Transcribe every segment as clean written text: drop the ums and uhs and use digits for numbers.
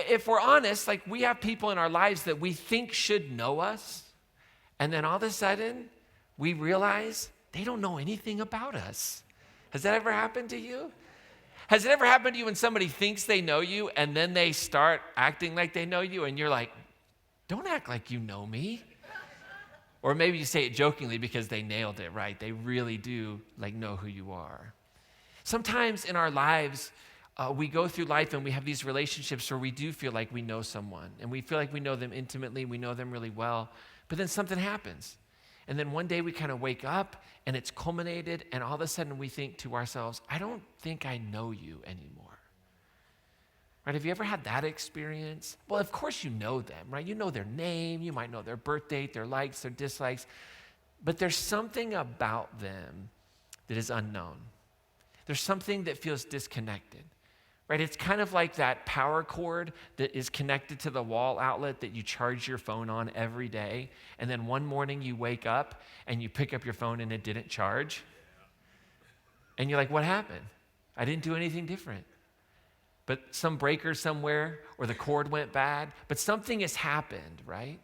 If we're honest, like we have people in our lives that we think should know us, and then all of a sudden we realize they don't know anything about us. Has that ever happened to you? Has it ever happened to you when somebody thinks they know you and then they start acting like they know you and you're like, don't act like you know me? Or maybe you say it jokingly because they nailed it, right? They really do like know who you are. Sometimes in our lives, we go through life and we have these relationships where we do feel like we know someone and we feel like we know them intimately, we know them really well, but then something happens. And then one day we kind of wake up and it's culminated and all of a sudden we think to ourselves, I don't think I know you anymore. Right? Have you ever had that experience? Well, of course you know them, right? You know their name, you might know their birth date, their likes, their dislikes, but there's something about them that is unknown. There's something that feels disconnected. Right? It's kind of like that power cord that is connected to the wall outlet that you charge your phone on every day. And then one morning you wake up and you pick up your phone and it didn't charge. And you're like, what happened? I didn't do anything different. But some breaker somewhere or the cord went bad, but something has happened, right?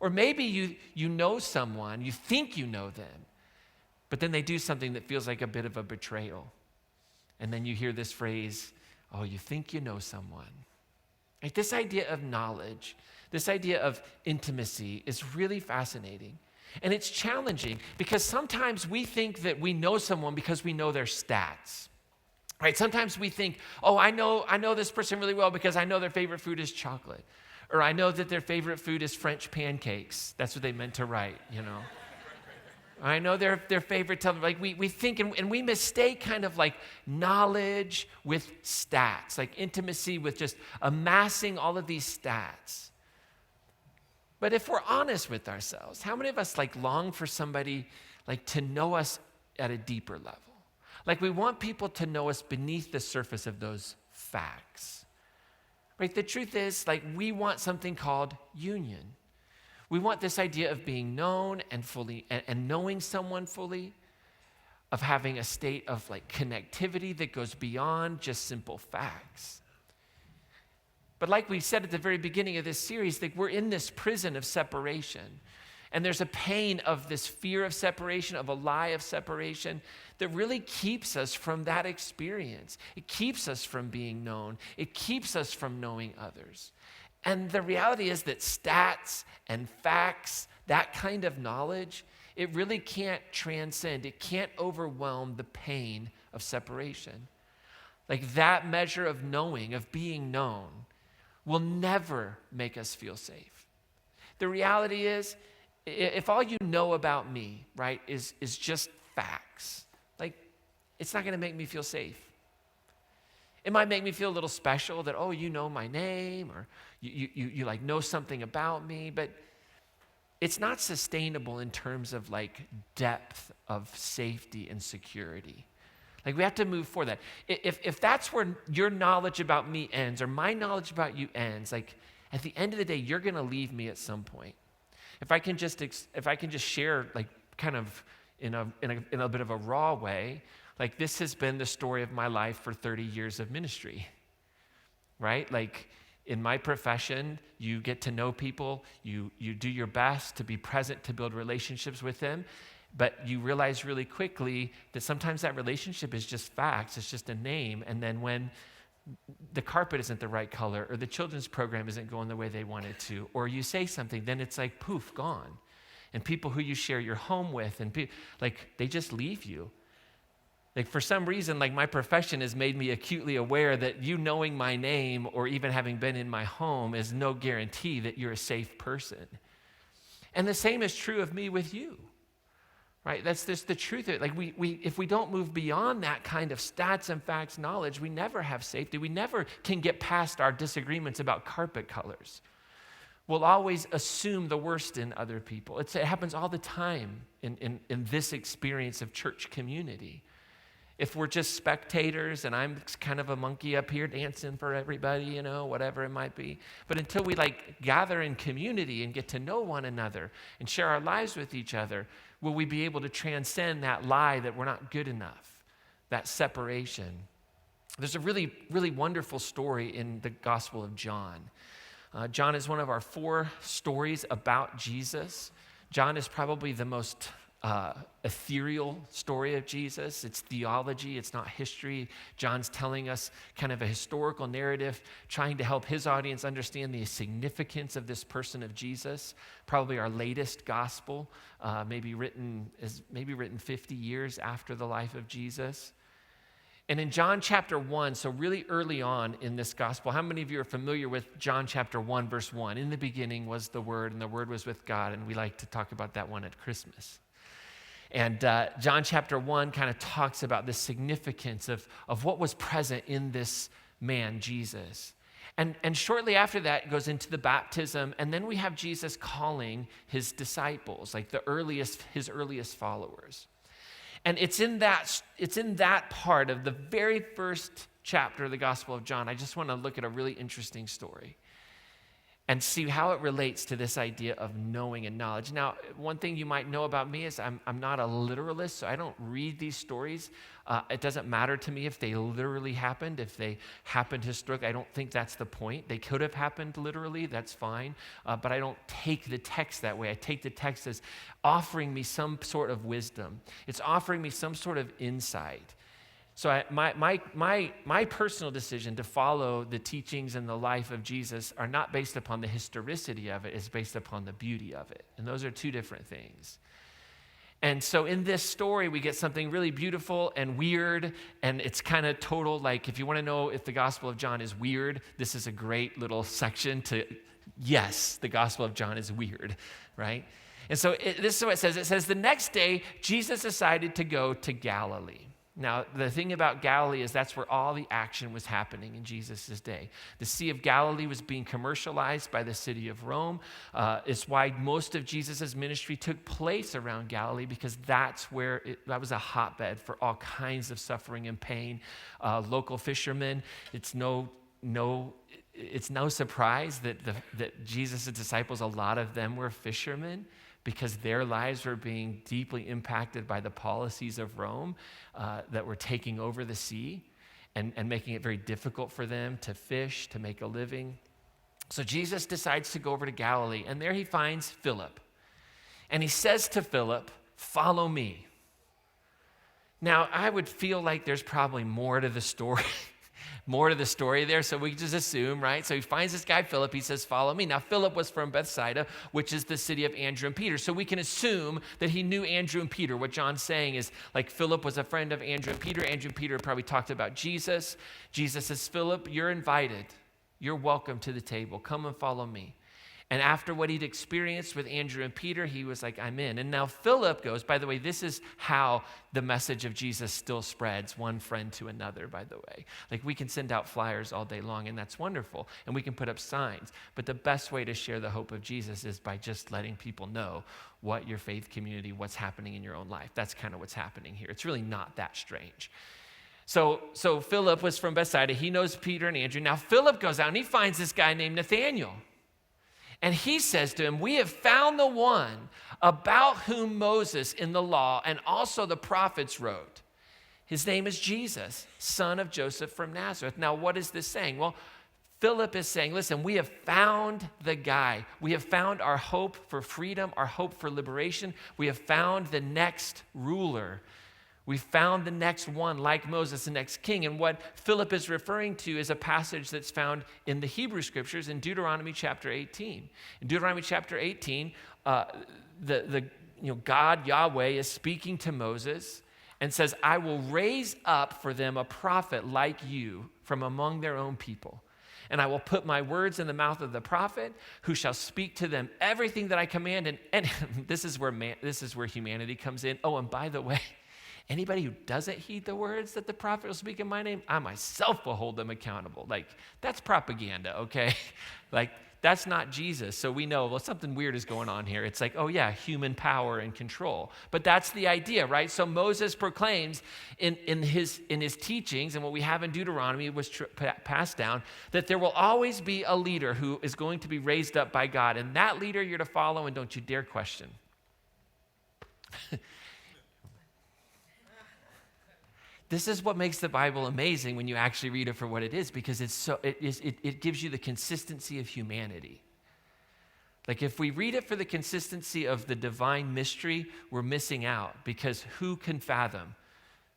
Or maybe you know someone, you think you know them, but then they do something that feels like a bit of a betrayal. And then you hear this phrase, oh, you think you know someone. Like this idea of knowledge, this idea of intimacy is really fascinating. And it's challenging because sometimes we think that we know someone because we know their stats. Right? Sometimes we think, oh, I know this person really well because I know their favorite food is chocolate. Or I know that their favorite food is French pancakes. That's what they meant to write, you know. I know their favorite television. Like we think and we mistake kind of like knowledge with stats, like intimacy with just amassing all of these stats. But if we're honest with ourselves, how many of us like long for somebody like to know us at a deeper level? Like we want people to know us beneath the surface of those facts. Right? The truth is, like we want something called union. We want this idea of being known and fully, and knowing someone fully, of having a state of like connectivity that goes beyond just simple facts. But like we said at the very beginning of this series, like we're in this prison of separation. And there's a pain of this fear of separation, of a lie of separation that really keeps us from that experience. It keeps us from being known. It keeps us from knowing others. And the reality is that stats and facts, that kind of knowledge, it really can't transcend, it can't overwhelm the pain of separation. Like that measure of knowing, of being known, will never make us feel safe. The reality is, if all you know about me, right, is just facts, like it's not going to make me feel safe. It might make me feel a little special that, oh, you know my name, or you like know something about me, but it's not sustainable in terms of like depth of safety and security. Like we have to move for that. If that's where your knowledge about me ends or my knowledge about you ends, like at the end of the day, you're going to leave me at some point. If I can just share like kind of in a bit of a raw way, like this has been the story of my life for 30 years of ministry, right? Like in my profession, you get to know people, you do your best to be present, to build relationships with them, but you realize really quickly that sometimes that relationship is just facts, it's just a name, and then when the carpet isn't the right color, or the children's program isn't going the way they want it to, or you say something, then it's like poof, gone. And people who you share your home with, and like they just leave you. Like for some reason, like my profession has made me acutely aware that you knowing my name or even having been in my home is no guarantee that you're a safe person. And the same is true of me with you, right? That's just the truth of it. Like if we don't move beyond that kind of stats and facts knowledge, we never have safety. We never can get past our disagreements about carpet colors. We'll always assume the worst in other people. It happens all the time in this experience of church community. If we're just spectators and I'm kind of a monkey up here dancing for everybody, you know, whatever it might be. But until we like gather in community and get to know one another and share our lives with each other, will we be able to transcend that lie that we're not good enough, that separation? There's a really, really wonderful story in the Gospel of John. John is one of our 4 stories about Jesus. John is probably the most ethereal story of Jesus. It's theology, it's not history. John's telling us kind of a historical narrative, trying to help his audience understand the significance of this person of Jesus. Probably our latest gospel, maybe written 50 years after the life of Jesus. And in John chapter 1, so really early on in this gospel, how many of you are familiar with John chapter 1, verse 1? In the beginning was the Word, and the Word was with God, and we like to talk about that one at Christmas. And John chapter 1 kind of talks about the significance of what was present in this man, Jesus. And shortly after that, it goes into the baptism, and then we have Jesus calling his disciples, like his earliest followers. And it's in that part of the very first chapter of the Gospel of John. I just want to look at a really interesting story and see how it relates to this idea of knowing and knowledge. Now, one thing you might know about me is I'm not a literalist, so I don't read these stories. It doesn't matter to me if they literally happened, if they happened historically. I don't think that's the point. They could have happened literally, that's fine, but I don't take the text that way. I take the text as offering me some sort of wisdom. It's offering me some sort of insight. So my personal decision to follow the teachings and the life of Jesus are not based upon the historicity of it, it's based upon the beauty of it. And those are 2 different things. And so in this story, we get something really beautiful and weird, and it's kind of total, like if you want to know if the Gospel of John is weird, this is a great little section to, yes, the Gospel of John is weird, right? And so this is what it says. It says, the next day, Jesus decided to go to Galilee. Now, the thing about Galilee is that's where all the action was happening in Jesus' day. The Sea of Galilee was being commercialized by the city of Rome. It's why most of Jesus' ministry took place around Galilee, because that was a hotbed for all kinds of suffering and pain. Local fishermen, it's no surprise that Jesus' disciples, a lot of them were fishermen, because their lives were being deeply impacted by the policies of Rome that were taking over the sea and making it very difficult for them to fish, to make a living. So Jesus decides to go over to Galilee, and there he finds Philip. And he says to Philip, "Follow me." Now, I would feel like there's probably more to the story. More to the story there, so we just assume, right? So he finds this guy, Philip, he says, "Follow me." Now, Philip was from Bethsaida, which is the city of Andrew and Peter. So we can assume that he knew Andrew and Peter. What John's saying is, like, Philip was a friend of Andrew and Peter. Andrew and Peter probably talked about Jesus. Jesus says, "Philip, you're invited. You're welcome to the table. Come and follow me." And after what he'd experienced with Andrew and Peter, he was like, "I'm in." And now Philip goes, by the way, this is how the message of Jesus still spreads, one friend to another, by the way. Like, we can send out flyers all day long, and that's wonderful. And we can put up signs. But the best way to share the hope of Jesus is by just letting people know what your faith community, what's happening in your own life. That's kind of what's happening here. It's really not that strange. So Philip was from Bethsaida. He knows Peter and Andrew. Now Philip goes out, and he finds this guy named Nathanael. And he says to him, "We have found the one about whom Moses in the law and also the prophets wrote. His name is Jesus, son of Joseph from Nazareth." Now, what is this saying? Well, Philip is saying, listen, we have found the guy. We have found our hope for freedom, our hope for liberation. We have found the next ruler. We found the next one, like Moses, the next king. And what Philip is referring to is a passage that's found in the Hebrew Scriptures in Deuteronomy chapter 18. In Deuteronomy chapter 18, God, Yahweh, is speaking to Moses and says, "I will raise up for them a prophet like you from among their own people. And I will put my words in the mouth of the prophet, who shall speak to them everything that I command." And this is where humanity comes in. Oh, and by the way, anybody who doesn't heed the words that the prophet will speak in my name, I myself will hold them accountable. Like, that's propaganda, okay? Like, that's not Jesus. So we know, well, something weird is going on here. It's like, oh yeah, human power and control. But that's the idea, right? So Moses proclaims in his teachings, and what we have in Deuteronomy was passed down, that there will always be a leader who is going to be raised up by God. And that leader you're to follow, and don't you dare question. This is what makes the Bible amazing when you actually read it for what it is, because it gives you the consistency of humanity. Like if we read it for the consistency of the divine mystery, we're missing out, because who can fathom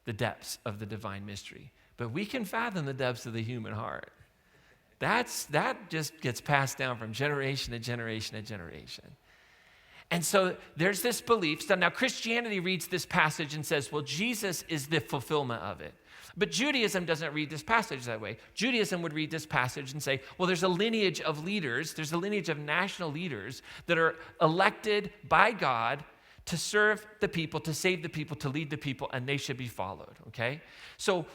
the depths of the divine mystery? But we can fathom the depths of the human heart. That just gets passed down from generation to generation to generation. And so there's this belief. So now Christianity reads this passage and says, well, Jesus is the fulfillment of it. But Judaism doesn't read this passage that way. Judaism would read this passage and say, well, there's a lineage of leaders, there's a lineage of national leaders that are elected by God to serve the people, to save the people, to lead the people, and they should be followed, okay? So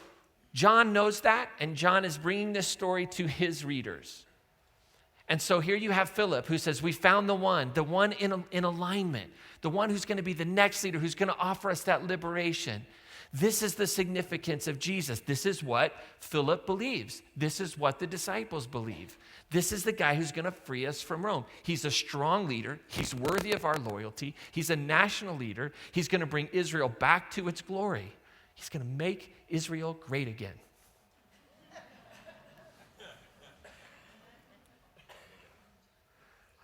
John knows that, and John is bringing this story to his readers. And so here you have Philip, who says, we found the one in alignment, the one who's going to be the next leader, who's going to offer us that liberation. This is the significance of Jesus. This is what Philip believes. This is what the disciples believe. This is the guy who's going to free us from Rome. He's a strong leader. He's worthy of our loyalty. He's a national leader. He's going to bring Israel back to its glory. He's going to make Israel great again.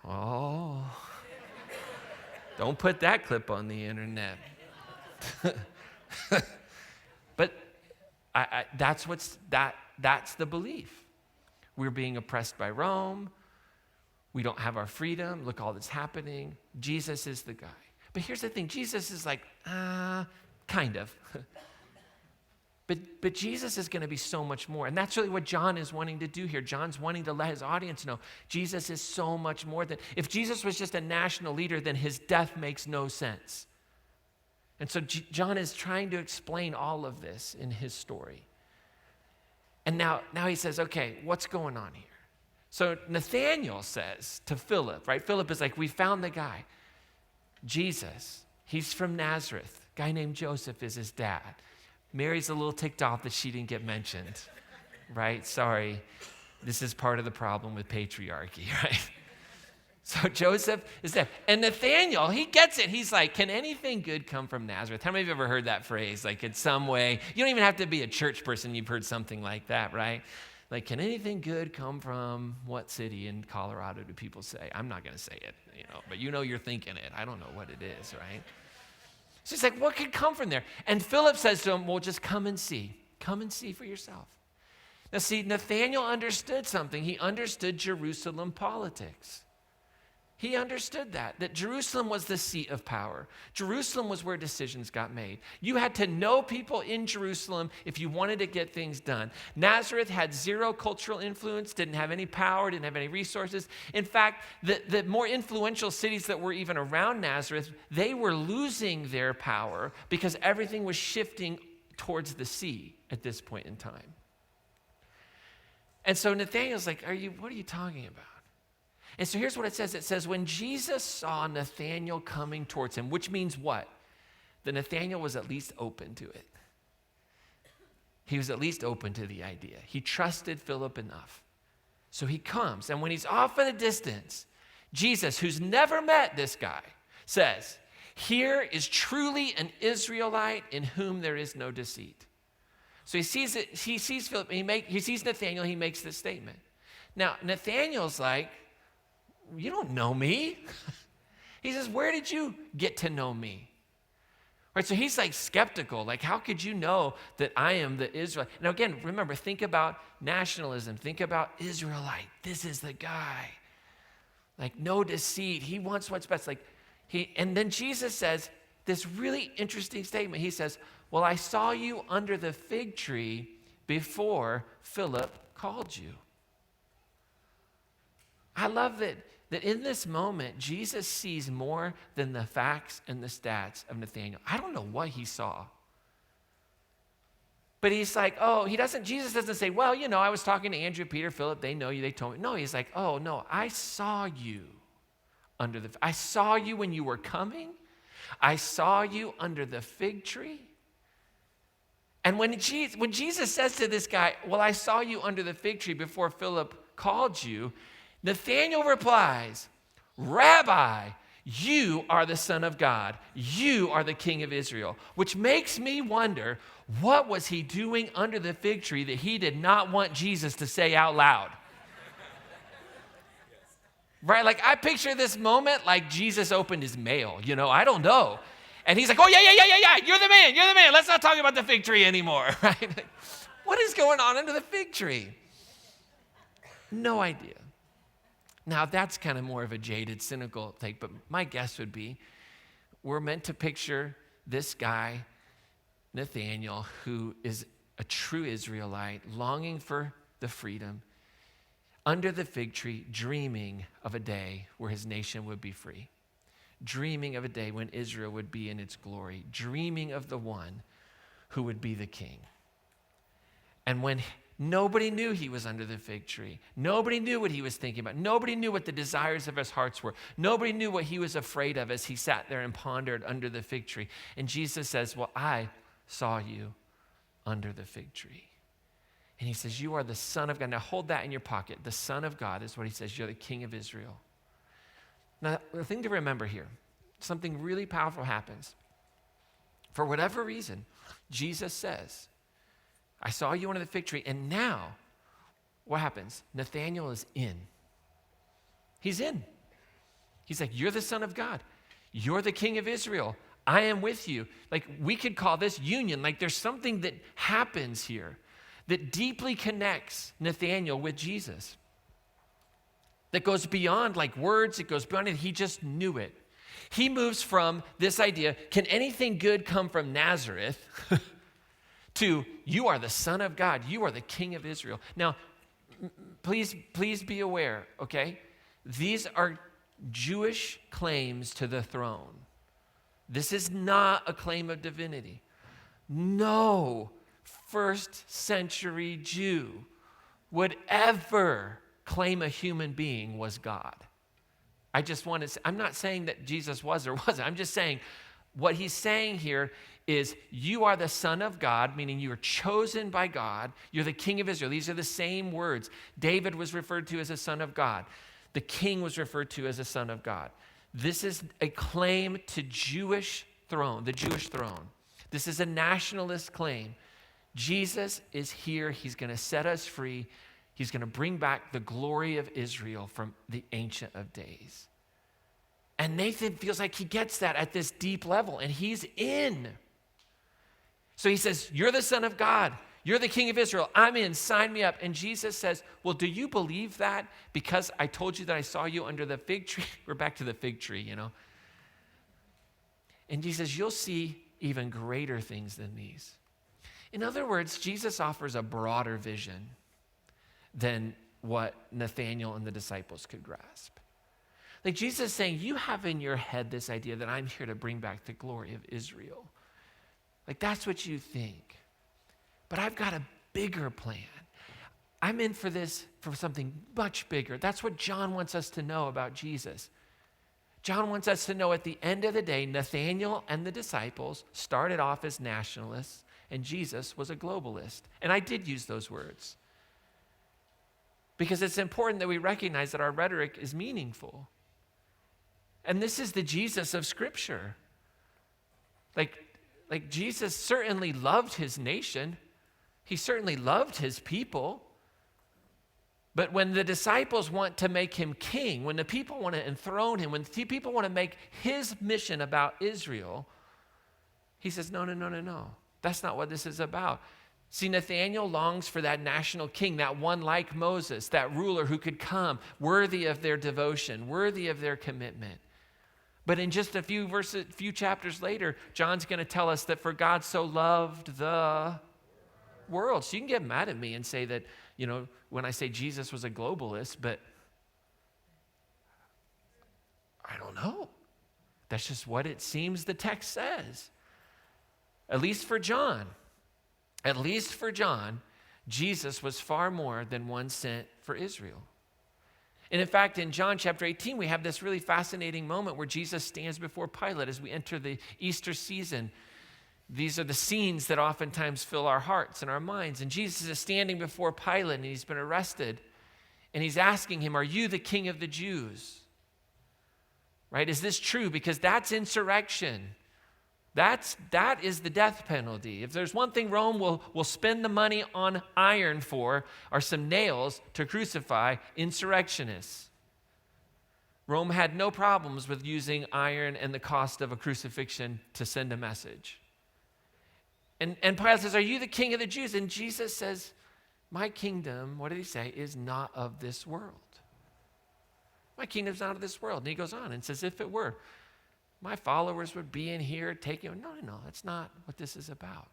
Oh, don't put that clip on the internet. But that's the belief. We're being oppressed by Rome. We don't have our freedom. Look, all that's happening. Jesus is the guy. But here's the thing. Jesus is like, kind of. But Jesus is going to be so much more. And that's really what John is wanting to do here. John's wanting to let his audience know Jesus is so much more than, if Jesus was just a national leader, then his death makes no sense. And so John is trying to explain all of this in his story. And now he says, okay, what's going on here? So Nathanael says to Philip, right? Philip is like, we found the guy. Jesus, he's from Nazareth. A guy named Joseph is his dad. Mary's a little ticked off that she didn't get mentioned, right? Sorry, this is part of the problem with patriarchy, right? So Joseph is there. And Nathanael, he gets it. He's like, can anything good come from Nazareth? How many of you have ever heard that phrase? Like in some way, you don't even have to be a church person. You've heard something like that, right? Like, can anything good come from what city in Colorado do people say? I'm not going to say it, but you're thinking it. I don't know what it is, right? So he's like, what could come from there? And Philip says to him, well, just come and see. Come and see for yourself. Now see, Nathanael understood something. He understood Jerusalem politics. He understood that Jerusalem was the seat of power. Jerusalem was where decisions got made. You had to know people in Jerusalem if you wanted to get things done. Nazareth had zero cultural influence, didn't have any power, didn't have any resources. In fact, the more influential cities that were even around Nazareth, they were losing their power because everything was shifting towards the sea at this point in time. And so Nathanael's like, what are you talking about? And so here's what it says. It says, when Jesus saw Nathanael coming towards him, which means what? That Nathanael was at least open to it. He was at least open to the idea. He trusted Philip enough. So he comes, and when he's off at a distance, Jesus, who's never met this guy, says, here is truly an Israelite in whom there is no deceit. So he sees Philip, he sees Nathanael, he makes this statement. Now, Nathanael's like, you don't know me. He says, where did you get to know me? Right, so he's like skeptical. Like, how could you know that I am the Israelite? Now again, remember, think about nationalism. Think about Israelite. This is the guy. Like, no deceit. He wants what's best. And then Jesus says this really interesting statement. He says, well, I saw you under the fig tree before Philip called you. I love that in this moment, Jesus sees more than the facts and the stats of Nathanael. I don't know what he saw. But he's like, Jesus doesn't say, well, I was talking to Andrew, Peter, Philip, they know you, they told me. No, he's like, oh, no, I saw you I saw you when you were coming. I saw you under the fig tree. And when Jesus says to this guy, well, I saw you under the fig tree before Philip called you, Nathanael replies, Rabbi, You are the Son of God. You are the King of Israel. Which makes me wonder, what was he doing under the fig tree that he did not want Jesus to say out loud? Right? Like, I picture this moment like Jesus opened his mail, I don't know. And he's like, oh, yeah, you're the man. Let's not talk about the fig tree anymore, right? Like, what is going on under the fig tree? No idea. Now, that's kind of more of a jaded, cynical take, but my guess would be we're meant to picture this guy, Nathaniel, who is a true Israelite, longing for the freedom, under the fig tree, dreaming of a day where his nation would be free, dreaming of a day when Israel would be in its glory, dreaming of the one who would be the king. And when nobody knew he was under the fig tree, nobody knew what he was thinking about, nobody knew what the desires of his hearts were, nobody knew what he was afraid of as he sat there and pondered under the fig tree. And Jesus says, well, I saw you under the fig tree. And he says, you are the Son of God. Now hold that in your pocket. The Son of God is what he says. You're the King of Israel. Now, the thing to remember here, something really powerful happens. For whatever reason, Jesus says, I saw you under the fig tree. And now, what happens? Nathaniel is in. He's in. He's like, you're the Son of God. You're the King of Israel. I am with you. Like, we could call this union. Like, there's something that happens here that deeply connects Nathaniel with Jesus, that goes beyond like words, it goes beyond it. He just knew it. He moves from this idea, can anything good come from Nazareth, to you are the Son of God, you are the King of Israel. Now, please be aware, okay? These are Jewish claims to the throne. This is not a claim of divinity. No first century Jew would ever claim a human being was God. I just want to say, I'm not saying that Jesus was or wasn't. I'm just saying what he's saying here is you are the Son of God, meaning you are chosen by God. You're the King of Israel. These are the same words. David was referred to as a son of God. The king was referred to as a son of God. This is a claim to Jewish throne, the Jewish throne. This is a nationalist claim. Jesus is here. He's going to set us free. He's going to bring back the glory of Israel from the Ancient of Days. And Nathan feels like he gets that at this deep level, and he's in. So he says, you're the Son of God. You're the King of Israel. I'm in. Sign me up. And Jesus says, well, do you believe that because I told you that I saw you under the fig tree? We're back to the fig tree, And he says, you'll see even greater things than these. In other words, Jesus offers a broader vision than what Nathaniel and the disciples could grasp. Like Jesus is saying, you have in your head this idea that I'm here to bring back the glory of Israel. Like that's what you think. But I've got a bigger plan. I'm in for this, for something much bigger. That's what John wants us to know about Jesus. John wants us to know at the end of the day, Nathaniel and the disciples started off as nationalists, and Jesus was a globalist. And I did use those words because it's important that we recognize that our rhetoric is meaningful. And this is the Jesus of Scripture. Like Jesus certainly loved his nation. He certainly loved his people. But when the disciples want to make him king, when the people want to enthrone him, when the people want to make his mission about Israel, he says, no. That's not what this is about. See, Nathaniel longs for that national king, that one like Moses, that ruler who could come worthy of their devotion, worthy of their commitment. But in just a few chapters later, John's going to tell us that for God so loved the world. So you can get mad at me and say that, when I say Jesus was a globalist, but I don't know. That's just what it seems the text says. At least for John, Jesus was far more than one sent for Israel. And in fact, in John chapter 18, we have this really fascinating moment where Jesus stands before Pilate as we enter the Easter season. These are the scenes that oftentimes fill our hearts and our minds. And Jesus is standing before Pilate, and he's been arrested. And he's asking him, are you the king of the Jews? right? Is this true? Because that's insurrection. That is the death penalty. If there's one thing Rome will spend the money on iron for, are some nails to crucify insurrectionists. Rome had no problems with using iron and the cost of a crucifixion to send a message. And Pilate says, "Are you the king of the Jews?" And Jesus says, "My kingdom," what did he say, "is not of this world." My kingdom's not of this world. And he goes on and says, if it were, my followers would be in here taking, no, that's not what this is about.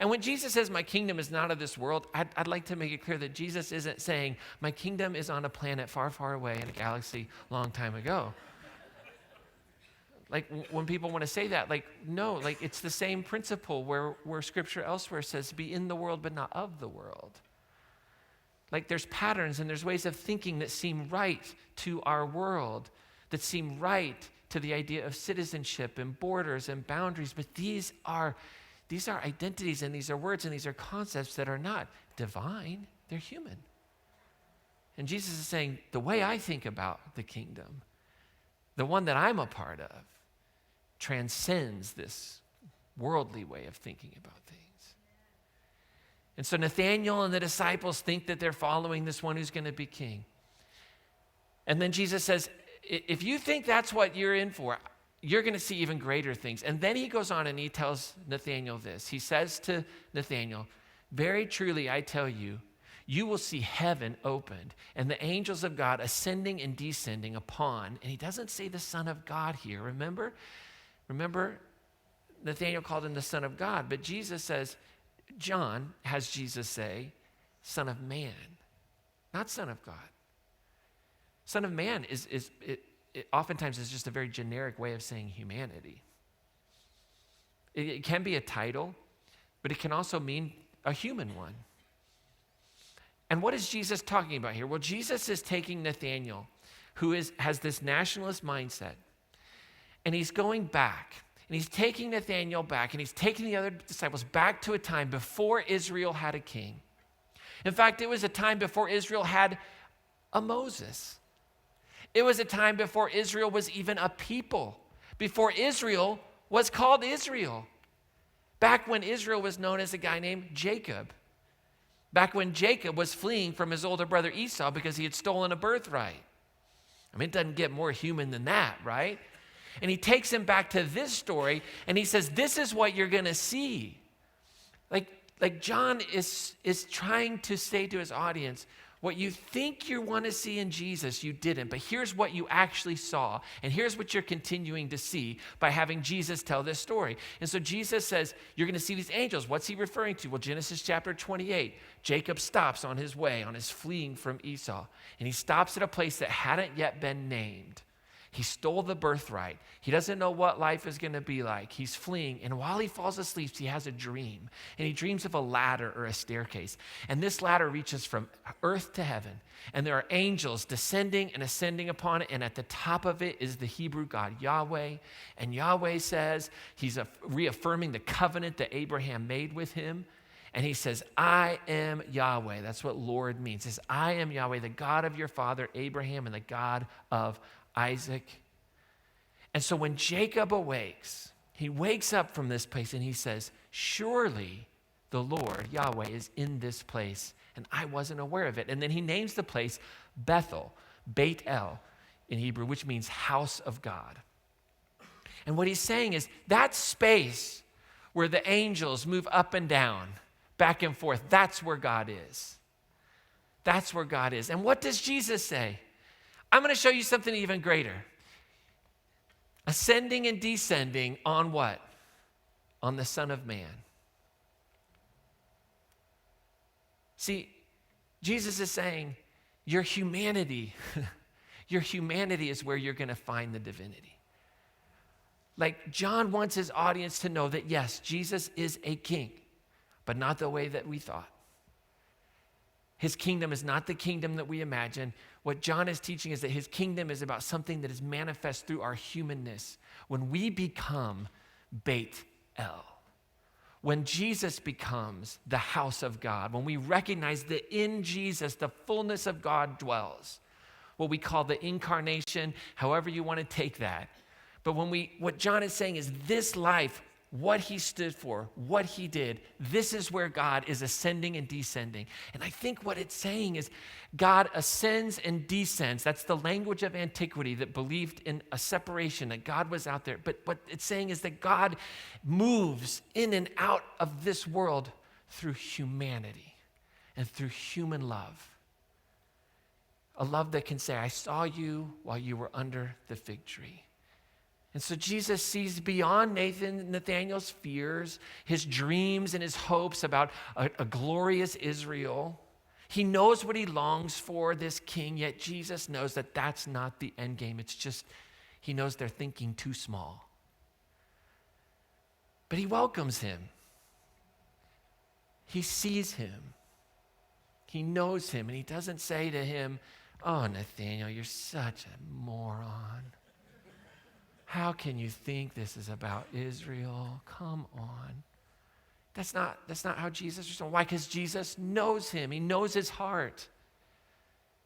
And when Jesus says my kingdom is not of this world, I'd like to make it clear that Jesus isn't saying my kingdom is on a planet far, far away in a galaxy long time ago. Like when people want to say that, no, it's the same principle where Scripture elsewhere says be in the world but not of the world. There's patterns and there's ways of thinking that seem right to our world, that seem right to the idea of citizenship and borders and boundaries, but these are identities and these are words and these are concepts that are not divine, they're human. And Jesus is saying, the way I think about the kingdom, the one that I'm a part of, transcends this worldly way of thinking about things. And so Nathanael and the disciples think that they're following this one who's going to be king. And then Jesus says, if you think that's what you're in for, you're going to see even greater things. And then he goes on and he tells Nathanael this. He says to Nathanael, very truly I tell you, you will see heaven opened and the angels of God ascending and descending upon, and he doesn't say the Son of God here, remember? Remember, Nathanael called him the Son of God, but Jesus says, John has Jesus say, Son of Man, not Son of God. Son of Man it oftentimes is just a very generic way of saying humanity. It can be a title, but it can also mean a human one. And what is Jesus talking about here? Well, Jesus is taking Nathanael, who has this nationalist mindset, and he's going back. And he's taking Nathanael back, and he's taking the other disciples back to a time before Israel had a king. In fact, it was a time before Israel had a Moses. It was a time before Israel was even a people, before Israel was called Israel. Back when Israel was known as a guy named Jacob. Back when Jacob was fleeing from his older brother Esau because he had stolen a birthright. I mean, it doesn't get more human than that, right? And he takes him back to this story, and he says, this is what you're going to see. Like John is trying to say to his audience, what you think you want to see in Jesus, you didn't. But here's what you actually saw, and here's what you're continuing to see by having Jesus tell this story. And so Jesus says, you're going to see these angels. What's he referring to? Well, Genesis chapter 28, Jacob stops on his way, on his fleeing from Esau, and he stops at a place that hadn't yet been named. He stole the birthright. He doesn't know what life is going to be like. He's fleeing. And while he falls asleep, he has a dream. And he dreams of a ladder or a staircase. And this ladder reaches from earth to heaven. And there are angels descending and ascending upon it. And at the top of it is the Hebrew God, Yahweh. And Yahweh says, he's reaffirming the covenant that Abraham made with him. And he says, I am Yahweh. That's what Lord means. He says, I am Yahweh, the God of your father Abraham and the God of Isaac. And so when Jacob awakes, he wakes up from this place and he says, surely the Lord, Yahweh, is in this place, and I wasn't aware of it. And then he names the place Bethel, Beit El in Hebrew, which means house of God. And what he's saying is that space where the angels move up and down, back and forth, that's where God is. That's where God is. And what does Jesus say? I'm going to show you something even greater. Ascending and descending on what? On the Son of Man. See, Jesus is saying, your humanity is where you're going to find the divinity. Like John wants his audience to know that yes, Jesus is a king, but not the way that we thought. His kingdom is not the kingdom that we imagine. What John is teaching is that his kingdom is about something that is manifest through our humanness. When we become Beit El, when Jesus becomes the house of God, when we recognize that in Jesus the fullness of God dwells, what we call the incarnation, however you want to take that, But what John is saying is this life, what he stood for, what he did, this is where God is ascending and descending. And I think what it's saying is God ascends and descends. That's the language of antiquity that believed in a separation, that God was out there. But what it's saying is that God moves in and out of this world through humanity and through human love. A love that can say, I saw you while you were under the fig tree. And so Jesus sees beyond Nathanael's fears, his dreams and his hopes about a glorious Israel. He knows what he longs for, this king, yet Jesus knows that that's not the end game. It's just, he knows they're thinking too small. But he welcomes him. He sees him. He knows him, and he doesn't say to him, oh, Nathanael, you're such a moron. How can you think this is about Israel? Come on. That's not how Jesus responds. Why? Because Jesus knows him. He knows his heart.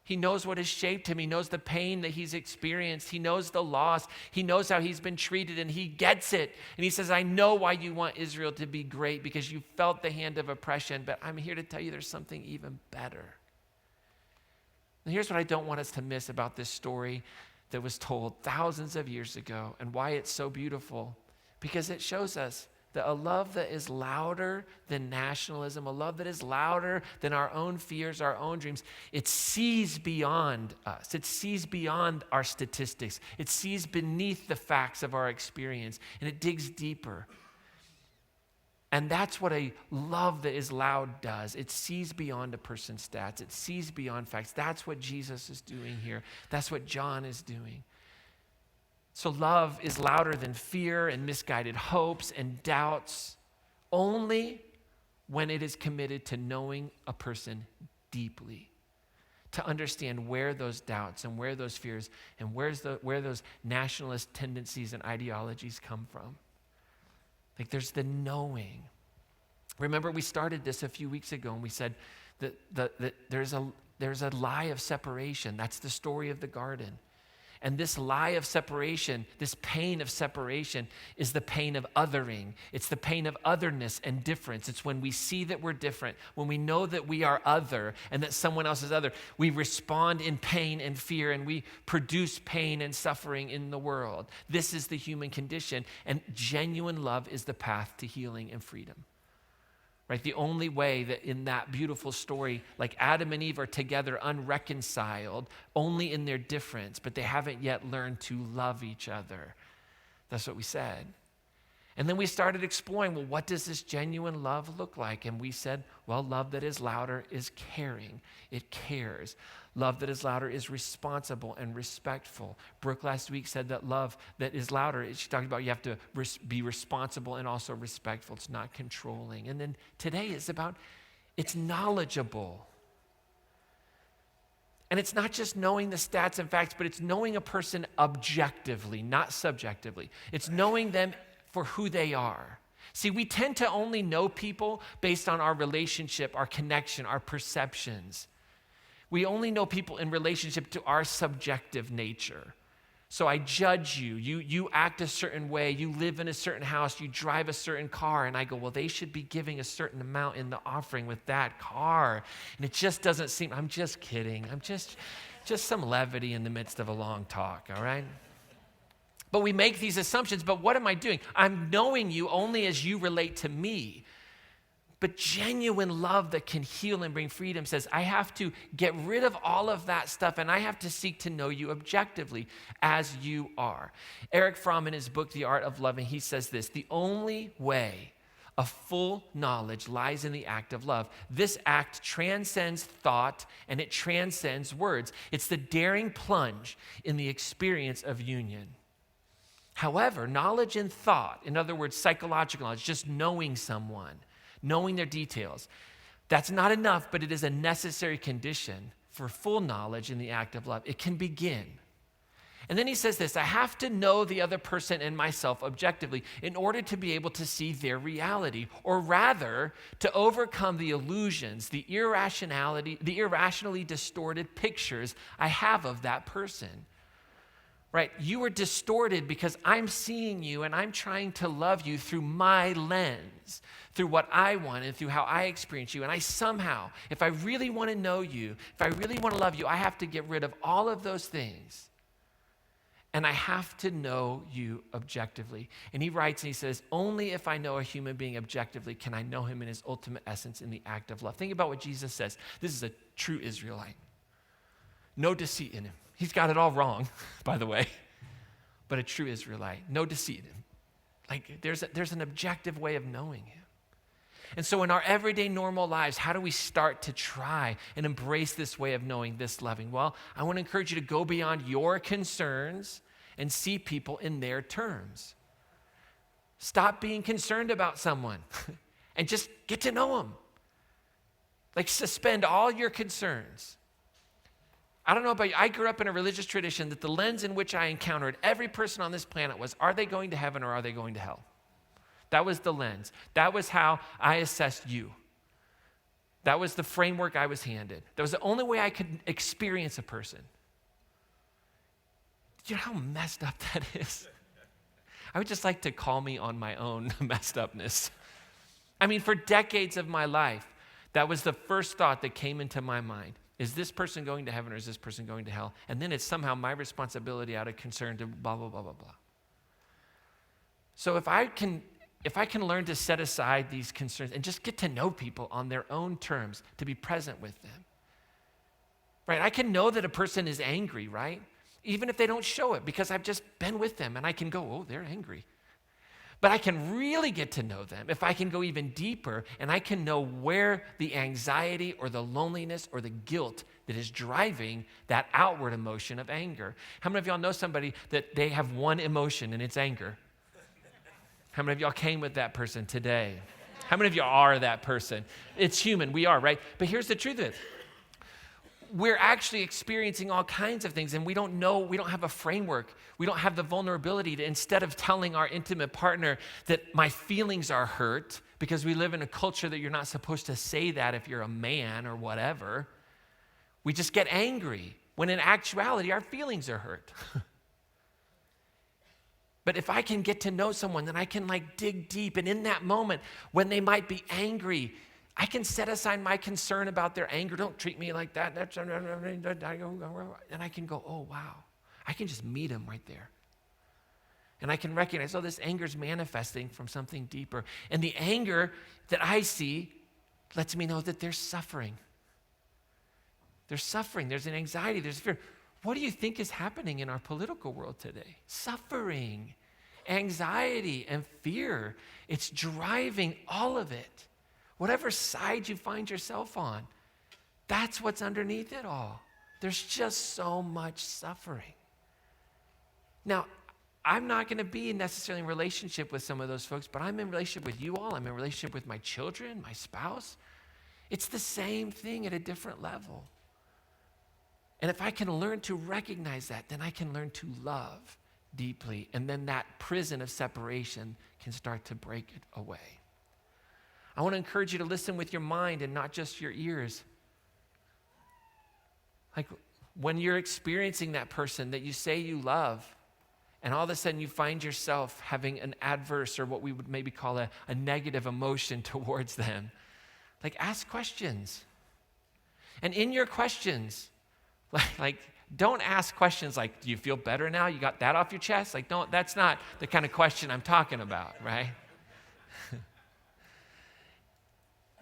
He knows what has shaped him. He knows the pain that he's experienced. He knows the loss. He knows how he's been treated, and he gets it. And he says, I know why you want Israel to be great, because you felt the hand of oppression, but I'm here to tell you there's something even better. And here's what I don't want us to miss about this story that was told thousands of years ago, and why it's so beautiful, because it shows us that a love that is louder than nationalism, a love that is louder than our own fears, our own dreams, it sees beyond us. It sees beyond our statistics. It sees beneath the facts of our experience, and it digs deeper. And that's what a love that is loud does. It sees beyond a person's stats. It sees beyond facts. That's what Jesus is doing here. That's what John is doing. So love is louder than fear and misguided hopes and doubts, only when it is committed to knowing a person deeply, to understand where those doubts and where those fears and where those nationalist tendencies and ideologies come from. Like there's the knowing. Remember, we started this a few weeks ago, and we said that there's a lie of separation. That's the story of the garden. And this lie of separation, this pain of separation, is the pain of othering. It's the pain of otherness and difference. It's when we see that we're different, when we know that we are other and that someone else is other, we respond in pain and fear, and we produce pain and suffering in the world. This is the human condition, and genuine love is the path to healing and freedom. Right? The only way that in that beautiful story, like Adam and Eve are together unreconciled, only in their difference, but they haven't yet learned to love each other. That's what we said. And then we started exploring, well, what does this genuine love look like? And we said, well, love that is louder is caring. It cares. Love that is louder is responsible and respectful. Brooke last week said that love that is louder, she talked about you have to be responsible and also respectful. It's not controlling. And then today is about, it's knowledgeable. And it's not just knowing the stats and facts, but it's knowing a person objectively, not subjectively. It's knowing them for who they are. See, we tend to only know people based on our relationship, our connection, our perceptions. We only know people in relationship to our subjective nature. So I judge you. You act a certain way. You live in a certain house. You drive a certain car. And I go, well, they should be giving a certain amount in the offering with that car. And it just doesn't seem, I'm just kidding. I'm just some levity in the midst of a long talk, all right? But we make these assumptions, but what am I doing? I'm knowing you only as you relate to me. But genuine love that can heal and bring freedom says, I have to get rid of all of that stuff, and I have to seek to know you objectively as you are. Eric Fromm, in his book, The Art of Loving, he says this: the only way of full knowledge lies in the act of love. This act transcends thought, and it transcends words. It's the daring plunge in the experience of union. However, knowledge and thought, in other words, psychological knowledge, just knowing someone, knowing their details, that's not enough, but it is a necessary condition for full knowledge in the act of love. It can begin. And then he says this: I have to know the other person and myself objectively in order to be able to see their reality, or rather, to overcome the illusions, the irrationally distorted pictures I have of that person. right? You are distorted because I'm seeing you and I'm trying to love you through my lens, through what I want and through how I experience you. And I somehow, if I really want to know you, if I really want to love you, I have to get rid of all of those things. And I have to know you objectively. And he writes and he says, only if I know a human being objectively can I know him in his ultimate essence in the act of love. Think about what Jesus says. This is a true Israelite. No deceit in him. He's got it all wrong, by the way. But a true Israelite. No deceit in him. Like there's an objective way of knowing him. And so in our everyday normal lives, how do we start to try and embrace this way of knowing, this loving? Well, I want to encourage you to go beyond your concerns and see people in their terms. Stop being concerned about someone and just get to know them. Like suspend all your concerns. I don't know about you, I grew up in a religious tradition that the lens in which I encountered every person on this planet was, are they going to heaven or are they going to hell? That was the lens. That was how I assessed you. That was the framework I was handed. That was the only way I could experience a person. Do you know how messed up that is? I would just like to call me on my own messed upness. I mean, for decades of my life, that was the first thought that came into my mind. Is this person going to heaven or is this person going to hell? And then it's somehow my responsibility out of concern to blah, blah, blah, blah, blah. So if I can learn to set aside these concerns and just get to know people on their own terms, to be present with them, right? I can know that a person is angry, right? Even if they don't show it, because I've just been with them and I can go, oh, they're angry. But I can really get to know them if I can go even deeper and I can know where the anxiety or the loneliness or the guilt that is driving that outward emotion of anger. How many of y'all know somebody that they have one emotion and it's anger? How many of y'all came with that person today? How many of y'all are that person? It's human, we are, right? But here's the truth of it. We're actually experiencing all kinds of things and we don't know, we don't have a framework. We don't have the vulnerability to, instead of telling our intimate partner that my feelings are hurt, because we live in a culture that you're not supposed to say that if you're a man or whatever, we just get angry when in actuality our feelings are hurt. But if I can get to know someone, then I can dig deep. And in that moment, when they might be angry, I can set aside my concern about their anger. Don't treat me like that. And I can go, oh, wow. I can just meet them right there. And I can recognize, oh, this anger is manifesting from something deeper. And the anger that I see lets me know that there's suffering. There's suffering. There's an anxiety. There's fear. What do you think is happening in our political world today? Suffering, anxiety, and fear. It's driving all of it. Whatever side you find yourself on, that's what's underneath it all. There's just so much suffering. Now, I'm not going to be necessarily in relationship with some of those folks, but I'm in relationship with you all. I'm in relationship with my children, my spouse. It's the same thing at a different level. And if I can learn to recognize that, then I can learn to love deeply. And then that prison of separation can start to break it away. I want to encourage you to listen with your mind and not just your ears. Like when you're experiencing that person that you say you love, and all of a sudden you find yourself having an adverse or what we would maybe call a negative emotion towards them, ask questions. And in your questions, don't ask questions like, do you feel better now? You got that off your chest? That's not the kind of question I'm talking about, right?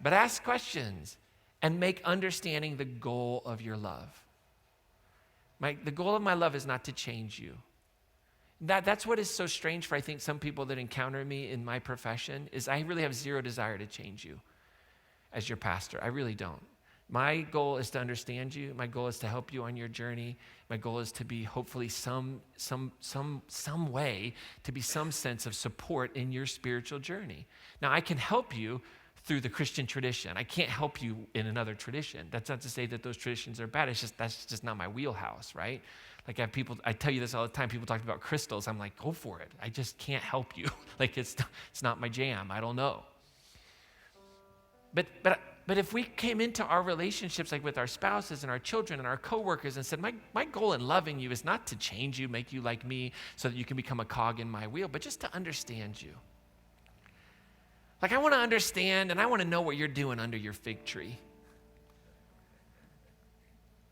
But ask questions and make understanding the goal of your love. The goal of my love is not to change you. That's what is so strange for, I think, some people that encounter me in my profession, is I really have zero desire to change you as your pastor. I really don't. My goal is to understand you. My goal is to help you on your journey. My goal is to be hopefully some way, to be some sense of support in your spiritual journey. Now, I can help you through the Christian tradition. I can't help you in another tradition. That's not to say that those traditions are bad. That's just not my wheelhouse, right? I tell you this all the time. People talk about crystals. I'm like, go for it. I just can't help you. It's not my jam. I don't know. But But if we came into our relationships, like with our spouses and our children and our coworkers, and said, my goal in loving you is not to change you, make you like me, so that you can become a cog in my wheel, but just to understand you. Like, I want to understand and I want to know what you're doing under your fig tree.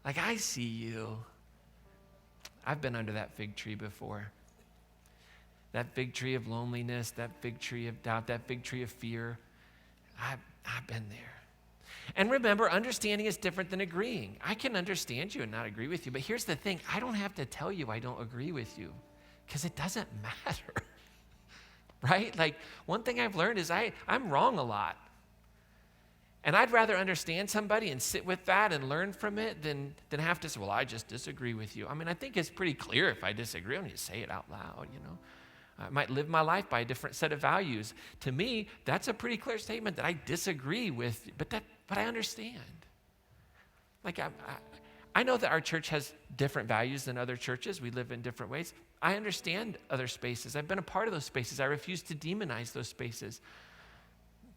Like, I see you. I've been under that fig tree before. That fig tree of loneliness, that fig tree of doubt, that fig tree of fear. I've been there. And remember, understanding is different than agreeing. I can understand you and not agree with you, but here's the thing. I don't have to tell you I don't agree with you because it doesn't matter, right? Like, one thing I've learned is I'm wrong a lot. And I'd rather understand somebody and sit with that and learn from it than have to say, well, I just disagree with you. I mean, I think it's pretty clear if I disagree, I'm going to say it out loud, you know. I might live my life by a different set of values. To me, that's a pretty clear statement that I disagree with, but I understand. Like, I know that our church has different values than other churches. We live in different ways. I understand other spaces. I've been a part of those spaces. I refuse to demonize those spaces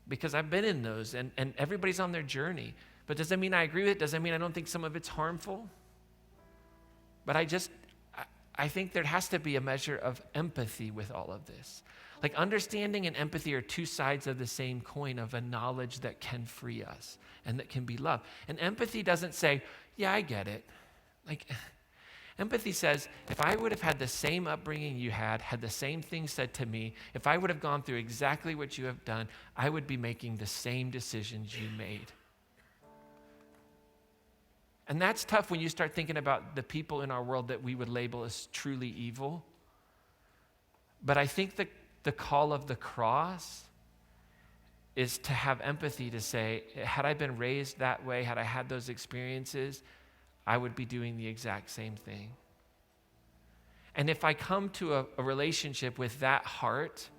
because I've been in those, and everybody's on their journey. But does that mean I agree with it? Does that mean I don't think some of it's harmful? But I think there has to be a measure of empathy with all of this. Like, understanding and empathy are two sides of the same coin of a knowledge that can free us and that can be love. And empathy doesn't say, yeah, I get it. Like, empathy says, if I would have had the same upbringing you had the same things said to me, if I would have gone through exactly what you have done, I would be making the same decisions you made. And that's tough when you start thinking about the people in our world that we would label as truly evil. But I think the call of the cross is to have empathy, to say, had I been raised that way, had I had those experiences, I would be doing the exact same thing. And if I come to a relationship with that heart,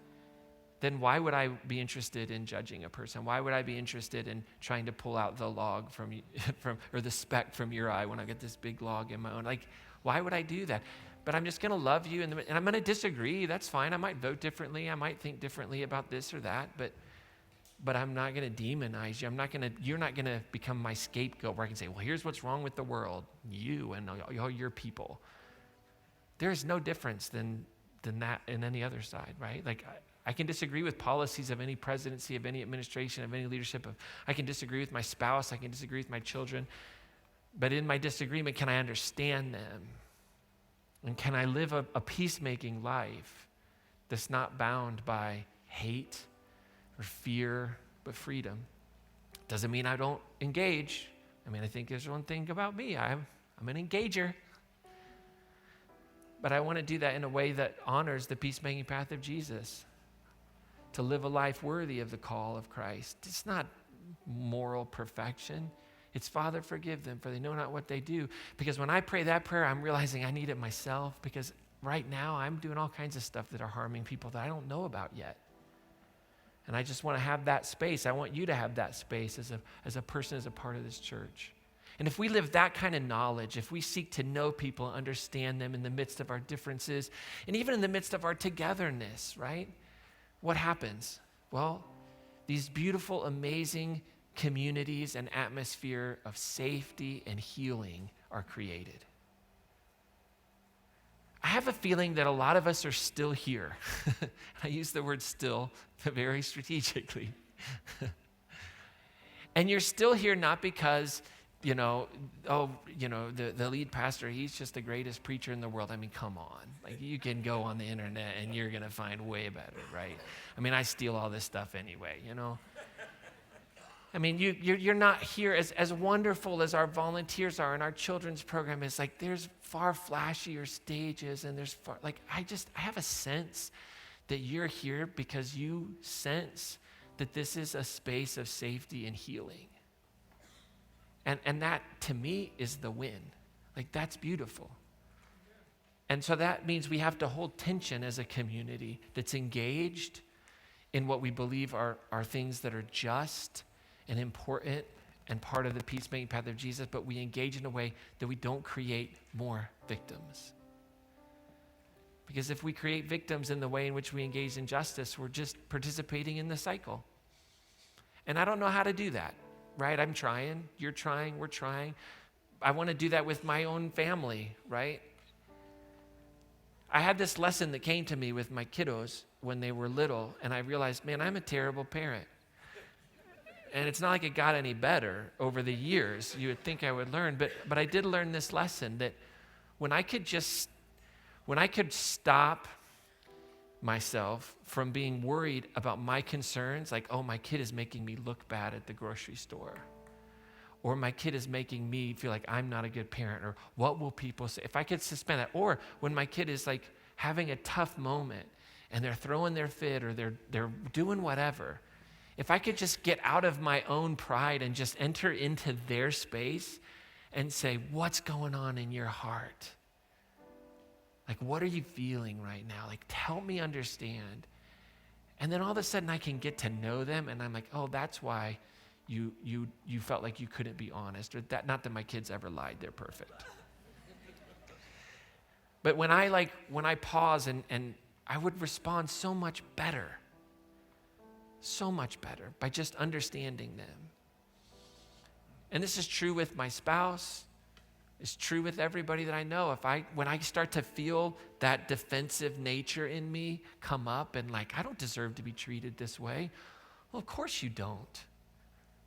then why would I be interested in judging a person? Why would I be interested in trying to pull out the log from or the speck from your eye when I get this big log in my own? Like, why would I do that? But I'm just going to love you, and I'm going to disagree. That's fine. I might vote differently. I might think differently about this or that, but I'm not going to demonize you. You're not going to become my scapegoat where I can say, well, here's what's wrong with the world, you and all your people. There's no difference than that in any other side, right? Like, I can disagree with policies of any presidency, of any administration, of any leadership. I can disagree with my spouse. I can disagree with my children. But in my disagreement, can I understand them? And can I live a peacemaking life that's not bound by hate or fear, but freedom? Doesn't mean I don't engage. I mean, I think there's one thing about me. I'm an engager. But I want to do that in a way that honors the peacemaking path of Jesus. To live a life worthy of the call of Christ. It's not moral perfection. It's, Father, forgive them, for they know not what they do. Because when I pray that prayer, I'm realizing I need it myself, because right now I'm doing all kinds of stuff that are harming people that I don't know about yet. And I just want to have that space. I want you to have that space as a person, as a part of this church. And if we live that kind of knowledge, if we seek to know people and understand them in the midst of our differences, and even in the midst of our togetherness, right? What happens? Well, these beautiful, amazing communities and atmosphere of safety and healing are created. I have a feeling that a lot of us are still here. I use the word still very strategically. And you're still here not because, the lead pastor, he's just the greatest preacher in the world. I mean, come on. Like, you can go on the internet and you're going to find way better, right? I mean, I steal all this stuff anyway, I mean, you're not here as wonderful as our volunteers are, and our children's program is. Like, there's far flashier stages, and I have a sense that you're here because you sense that this is a space of safety and healing. And that, to me, is the win. Like, that's beautiful. And so that means we have to hold tension as a community that's engaged in what we believe are things that are just and important and part of the peacemaking path of Jesus, but we engage in a way that we don't create more victims. Because if we create victims in the way in which we engage in justice, we're just participating in the cycle. And I don't know how to do that. right? I'm trying, you're trying, we're trying. I want to do that with my own family, right? I had this lesson that came to me with my kiddos when they were little, and I realized, man, I'm a terrible parent. And it's not like it got any better over the years. You would think I would learn, but I did learn this lesson that when I could stop myself from being worried about my concerns, like, oh, my kid is making me look bad at the grocery store, or my kid is making me feel like I'm not a good parent, or what will people say? If I could suspend that, or when my kid is like having a tough moment and they're throwing their fit or they're doing whatever, if I could just get out of my own pride and just enter into their space and say, what's going on in your heart? Like, what are you feeling right now? Like, help me understand. And then all of a sudden I can get to know them, and I'm like, oh, that's why you felt like you couldn't be honest, or that, not that my kids ever lied, they're perfect. But when I pause and I would respond so much better by just understanding them. And this is true with my spouse. It's true with everybody that I know. When I start to feel that defensive nature in me come up and like, I don't deserve to be treated this way. Well, of course you don't.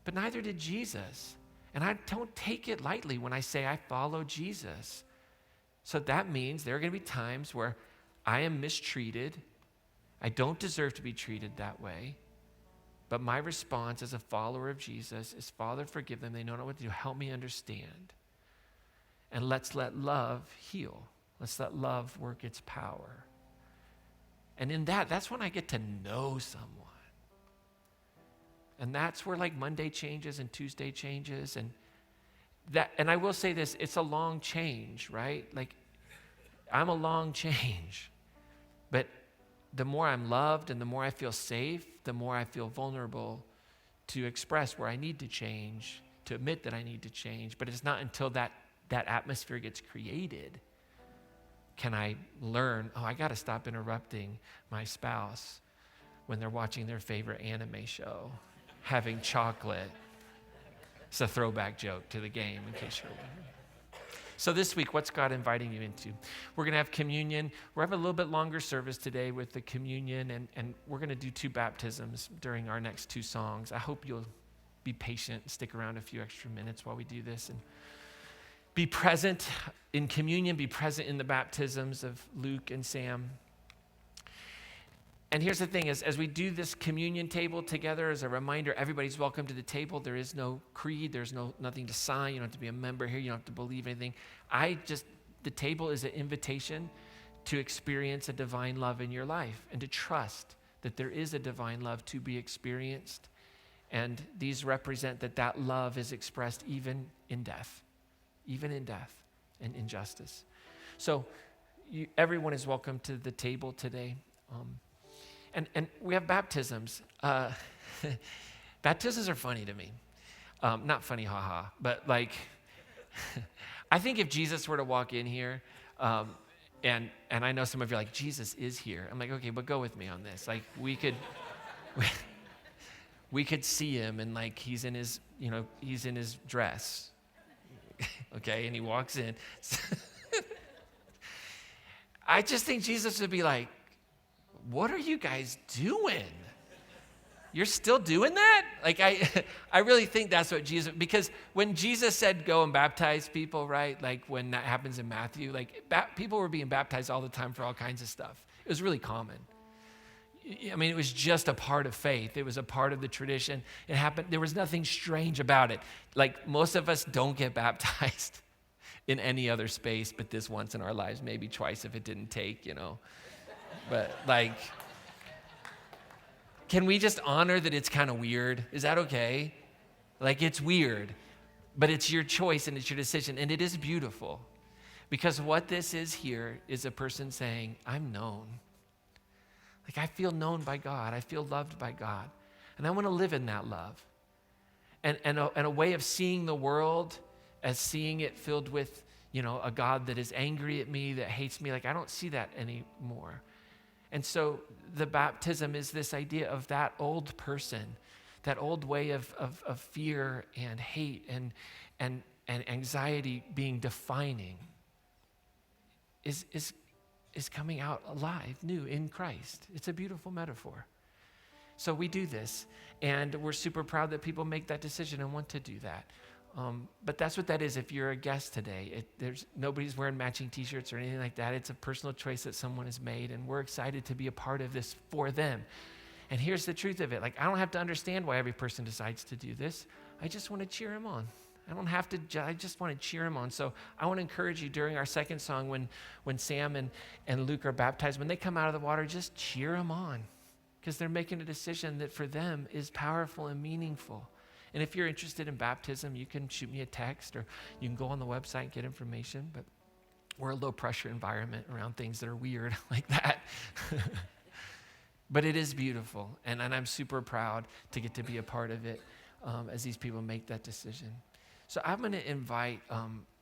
But neither did Jesus. And I don't take it lightly when I say I follow Jesus. So that means there are going to be times where I am mistreated. I don't deserve to be treated that way. But my response as a follower of Jesus is, Father, forgive them. They don't know what to do. Help me understand. And let's let love heal. Let's let love work its power. And in that's when I get to know someone. And that's where like Monday changes and Tuesday changes. And I will say this, it's a long change, right? Like, I'm a long change. But the more I'm loved and the more I feel safe, the more I feel vulnerable to express where I need to change, to admit that I need to change. But it's not until that atmosphere gets created can I learn, oh, I got to stop interrupting my spouse when they're watching their favorite anime show, having chocolate. It's a throwback joke to the game, in case you're wondering. So this week, what's God inviting you into? We're going to have communion. We're having a little bit longer service today with the communion, and we're going to do 2 baptisms during our next 2 songs. I hope you'll be patient and stick around a few extra minutes while we do this, and be present in communion, be present in the baptisms of Luke and Sam. And here's the thing, as we do this communion table together, as a reminder, everybody's welcome to the table. There is no creed. There's nothing to sign. You don't have to be a member here. You don't have to believe anything. The table is an invitation to experience a divine love in your life and to trust that there is a divine love to be experienced. And these represent that love is expressed even in death and injustice. So everyone is welcome to the table today. And we have baptisms. Baptisms are funny to me. Not funny, haha, but like, I think if Jesus were to walk in here, and I know some of you are like, Jesus is here. I'm like, okay, but go with me on this. Like, we could see him, and like, he's in his dress, okay, and he walks in. I just think Jesus would be like, what are you guys doing? You're still doing that? Like, I really think that's what Jesus, because when Jesus said go and baptize people, right? Like when that happens in Matthew, like people were being baptized all the time for all kinds of stuff. It was really common. I mean, it was just a part of faith. It was a part of the tradition. It happened. There was nothing strange about it. Like, most of us don't get baptized in any other space but this once in our lives, maybe twice if it didn't take, But like, can we just honor that it's kind of weird? Is that okay? Like, it's weird, but it's your choice and it's your decision, and it is beautiful. Because what this is here is a person saying, I'm known. Like, I feel known by God. I feel loved by God. And I want to live in that love. And a way of seeing the world as seeing it filled with, a God that is angry at me, that hates me. Like, I don't see that anymore. And so the baptism is this idea of that old person that old way of fear and hate and anxiety being defining is coming out alive, new in Christ. It's a beautiful metaphor. So we do this, and we're super proud that people make that decision and want to do that. But that's what that is. If you're a guest today, nobody's wearing matching t-shirts or anything like that. It's a personal choice that someone has made, and we're excited to be a part of this for them. And here's the truth of it. Like, I don't have to understand why every person decides to do this. I just want to cheer them on. I don't have to, I just want to cheer them on. So I want to encourage you during our second song when Sam and Luke are baptized, when they come out of the water, just cheer them on, because they're making a decision that for them is powerful and meaningful. And if you're interested in baptism, you can shoot me a text, or you can go on the website and get information. But we're a low pressure environment around things that are weird like that. But it is beautiful, and I'm super proud to get to be a part of it as these people make that decision. So I'm going to invite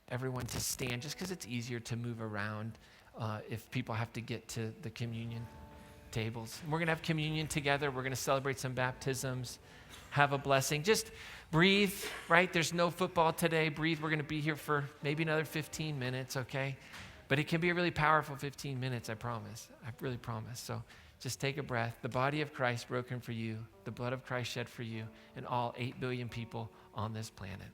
everyone to stand, just because it's easier to move around if people have to get to the communion tables. And we're going to have communion together. We're going to celebrate some baptisms. Have a blessing. Just breathe, right? There's no football today. Breathe. We're going to be here for maybe another 15 minutes, okay? But it can be a really powerful 15 minutes, I promise. I really promise. So just take a breath. The body of Christ broken for you, the blood of Christ shed for you, and all 8 billion people on this planet.